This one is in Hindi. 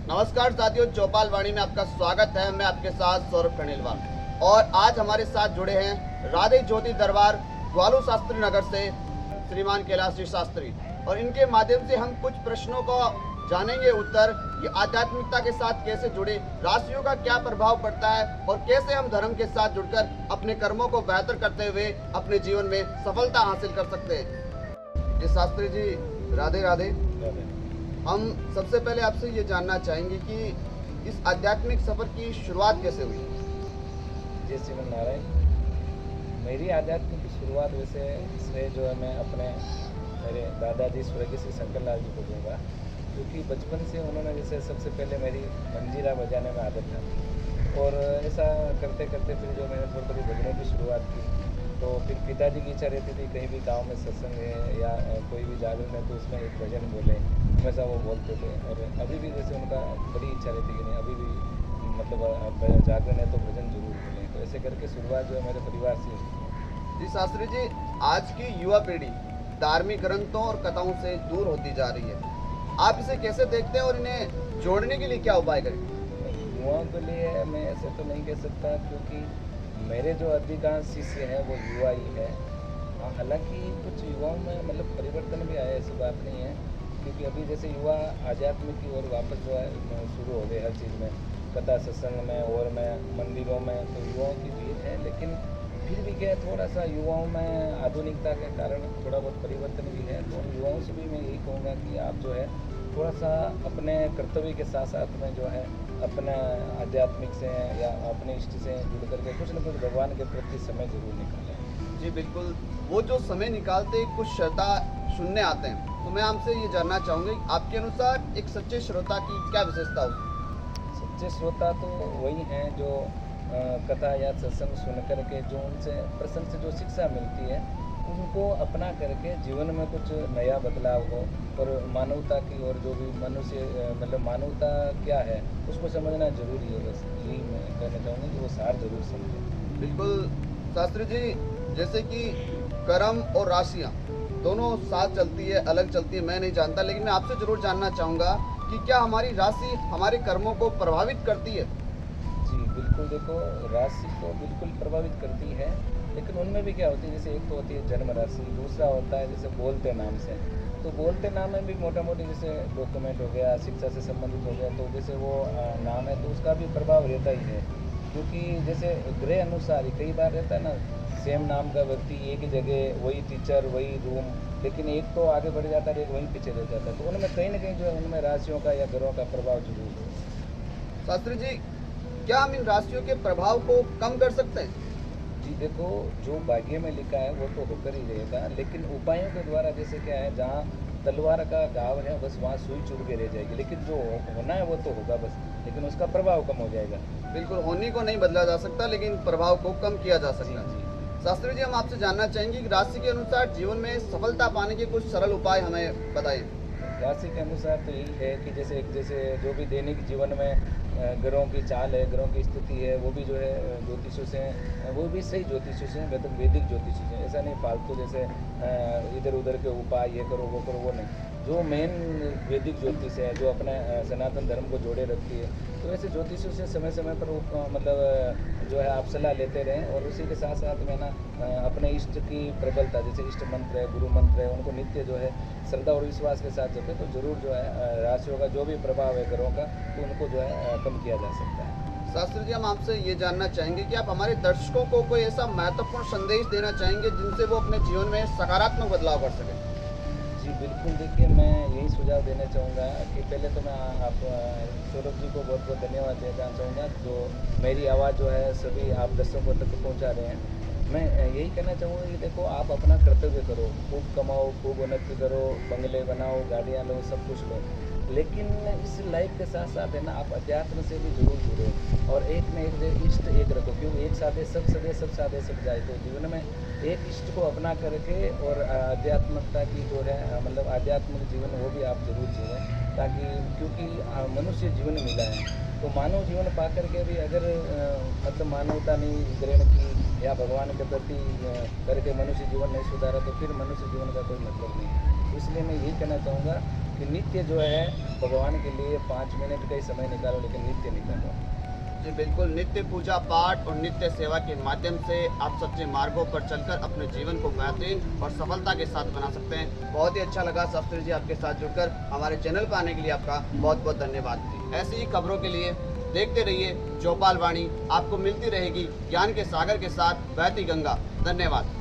नमस्कार साथियों, चौपाल वाणी में आपका स्वागत है। मैं आपके साथ सौरभ खंडेलवाल और आज हमारे साथ जुड़े हैं राधे ज्योति दरबार ग्वालू शास्त्री नगर से श्रीमान कैलाश जी शास्त्री और इनके माध्यम से हम कुछ प्रश्नों को जानेंगे उत्तर कि आध्यात्मिकता के साथ कैसे जुड़े, राशियों का क्या प्रभाव पड़ता है और कैसे हम धर्म के साथ जुड़कर अपने कर्मों को बेहतर करते हुए अपने जीवन में सफलता हासिल कर सकते हैं। जी शास्त्री जी, राधे राधे। हम सबसे पहले आपसे ये जानना चाहेंगे कि इस आध्यात्मिक सफर की शुरुआत कैसे हुई? जय श्री नारायण। मेरी आध्यात्मिक की शुरुआत वैसे इसलिए जो है मैं अपने मेरे दादाजी स्वर्गीय श्री शंकर लाल जी को दूँगा, क्योंकि बचपन से उन्होंने जैसे सबसे पहले मेरी मंजीरा बजाने में आदत था और ऐसा करते करते फिर जो मैंने थोड़ी थोड़ी भजनों की शुरुआत की, तो फिर पिताजी की इच्छा रहती थी कहीं भी गांव में सत्संग है या कोई भी जागरण है तो उसमें एक भजन बोले, हमेशा वो बोलते थे। और अभी भी जैसे उनका बड़ी इच्छा रहती कि नहीं अभी भी मतलब जागरण है तो भजन जरूर बोलें, तो ऐसे करके शुरुआत जो है मेरे परिवार से हुई। जी शास्त्री जी, आज की युवा पीढ़ी धार्मिक ग्रंथों और कथाओं से दूर होती जा रही है, आप इसे कैसे देखते हैं और इन्हें जोड़ने के लिए क्या उपाय करें? युवाओं के लिए मैं ऐसे तो नहीं कह सकता, क्योंकि मेरे जो अधिकांश शिष्य हैं वो युवा ही है। हालांकि कुछ युवाओं में मतलब परिवर्तन भी आया, ऐसी बात नहीं है, क्योंकि अभी जैसे युवा आध्यात्मिक की ओर वापस जो है शुरू हो गए हर चीज़ में, कथा सत्संग में और में मंदिरों में, तो युवाओं की भीड़ है। लेकिन फिर भी क्या है, थोड़ा सा युवाओं में आधुनिकता के कारण थोड़ा बहुत परिवर्तन भी है। तो उन युवाओं से भी मैं यही कहूँगा कि आप जो है थोड़ा सा अपने कर्तव्य के साथ साथ में जो है अपना आध्यात्मिक से या अपने इष्ट से जुड़ करके कुछ न कुछ भगवान के प्रति समय जरूर निकालें। जी बिल्कुल, वो जो समय निकालते कुछ श्रोता सुनने आते हैं, तो मैं आपसे ये जानना चाहूँगी आपके अनुसार एक सच्चे श्रोता की क्या विशेषता होगी? सच्चे श्रोता तो वही हैं जो कथा या सत्संग सुन करके जो उनसे प्रसंग से जो शिक्षा मिलती है उनको अपना करके जीवन में कुछ नया बदलाव हो और मानवता की और जो भी मनुष्य मतलब मानवता क्या है उसको समझना जरूरी है। बस यही मैं कहना चाहूँगा कि वो सार जरूर समझें। बिल्कुल शास्त्री जी, जैसे कि कर्म और राशियाँ दोनों साथ चलती है, अलग चलती है, मैं नहीं जानता, लेकिन मैं आपसे जरूर जानना चाहूँगा कि क्या हमारी राशि हमारे कर्मों को प्रभावित करती है? जी बिल्कुल, देखो राशि तो बिल्कुल प्रभावित करती है, लेकिन उनमें भी क्या होती है, जैसे एक तो होती है जन्म राशि, दूसरा होता है जैसे बोलते नाम से। तो बोलते नाम में भी मोटा मोटी जैसे डॉक्यूमेंट हो गया, शिक्षा से संबंधित हो गया, तो जैसे वो नाम है तो उसका भी प्रभाव रहता ही है, क्योंकि जैसे ग्रह अनुसार ही कई बार रहता है ना, सेम नाम का व्यक्ति एक ही जगह वही टीचर वही रूम, लेकिन एक तो आगे बढ़ जाता है एक वहीं पीछे रह जाता है, तो उनमें कहीं ना कहीं जो है उनमें राशियों का या ग्रहों का प्रभाव जरूर है। शास्त्री जी, क्या हम इन राशियों के प्रभाव को कम कर सकते हैं? जी देखो, जो भाग्य में लिखा है वो तो होकर ही रहेगा, लेकिन उपायों के द्वारा जैसे क्या है, जहाँ तलवार का घाव है बस वहाँ सुई चुभ के रह जाएगी, लेकिन जो होना है वो तो होगा बस, लेकिन उसका प्रभाव कम हो जाएगा। बिल्कुल, होने को नहीं बदला जा सकता, लेकिन प्रभाव को कम किया जा सकता है। जी। शास्त्री जी, हम आपसे जानना चाहेंगे कि राशि के अनुसार जीवन में सफलता पाने के कुछ सरल उपाय हमें बताइए। राशि के अनुसार तो यही है कि जैसे जो भी दैनिक जीवन में ग्रहों की चाल है, ग्रहों की स्थिति है, वो भी जो है ज्योतिषों से वो भी सही ज्योतिषों से मतलब वैदिक ज्योतिषों से, ऐसा नहीं फालतू जैसे इधर उधर के उपाय ये करो वो करो, वो नहीं। जो मेन वैदिक ज्योतिष है जो अपने सनातन धर्म को जोड़े रखती है, तो ऐसे ज्योतिषों से समय समय पर मतलब जो है आप सलाह लेते रहें, और उसी के साथ साथ में ना अपने इष्ट की प्रबलता, जैसे इष्ट मंत्र है, गुरु मंत्र है, उनको नित्य जो है श्रद्धा और विश्वास के साथ जपे, तो जरूर जो है राशियों का जो भी प्रभाव है ग्रहों का, तो उनको जो है कम किया जा सकता है। शास्त्री जी, हम आपसे ये जानना चाहेंगे कि आप हमारे दर्शकों को कोई ऐसा महत्वपूर्ण संदेश देना चाहेंगे जिनसे वो अपने जीवन में सकारात्मक बदलाव कर सकें? जी बिल्कुल, देखिए मैं यही सुझाव देना चाहूँगा कि पहले तो मैं आप सौरभ जी को बहुत बहुत धन्यवाद देना चाहूँगा, जो मेरी आवाज़ जो है सभी आप दर्शकों तक पहुँचा रहे हैं। मैं यही कहना चाहूँगा कि देखो, आप अपना कर्तव्य करो, खूब कमाओ, खूब उन्नति करो, बंगले बनाओ, गाड़ियाँ लो, सब कुछ लो, लेकिन इस लाइफ के साथ साथ है ना आप अध्यात्म से भी जरूर जुड़ो, और एक न एक इष्ट एक रखो, क्योंकि एक साधे सब सदे सब साधे सब जाए। तो जीवन में एक इष्ट को अपना करके और आध्यात्मिकता की जो है मतलब आध्यात्मिक जीवन वो भी आप जरूर जिएं, ताकि क्योंकि मनुष्य जीवन मिला है, तो मानव जीवन पा करके भी अगर मतलब मानवता नहीं ग्रहण की या भगवान के प्रति करके मनुष्य जीवन नहीं सुधारा, तो फिर मनुष्य जीवन का कोई मतलब नहीं है। इसलिए मैं यही कहना चाहूँगा कि नित्य जो है भगवान के लिए 5 मिनट का ही समय निकालो, लेकिन नित्य निकालो। जी बिल्कुल, नित्य पूजा पाठ और नित्य सेवा के माध्यम से आप सच्चे मार्गों पर चलकर अपने जीवन को बेहतरीन और सफलता के साथ बना सकते हैं। बहुत ही अच्छा लगा शास्त्री जी आपके साथ जुड़कर। हमारे चैनल पर आने के लिए आपका बहुत बहुत धन्यवाद। ऐसी ही खबरों के लिए देखते रहिए चौपाल वाणी, आपको मिलती रहेगी ज्ञान के सागर के साथ बहती गंगा। धन्यवाद।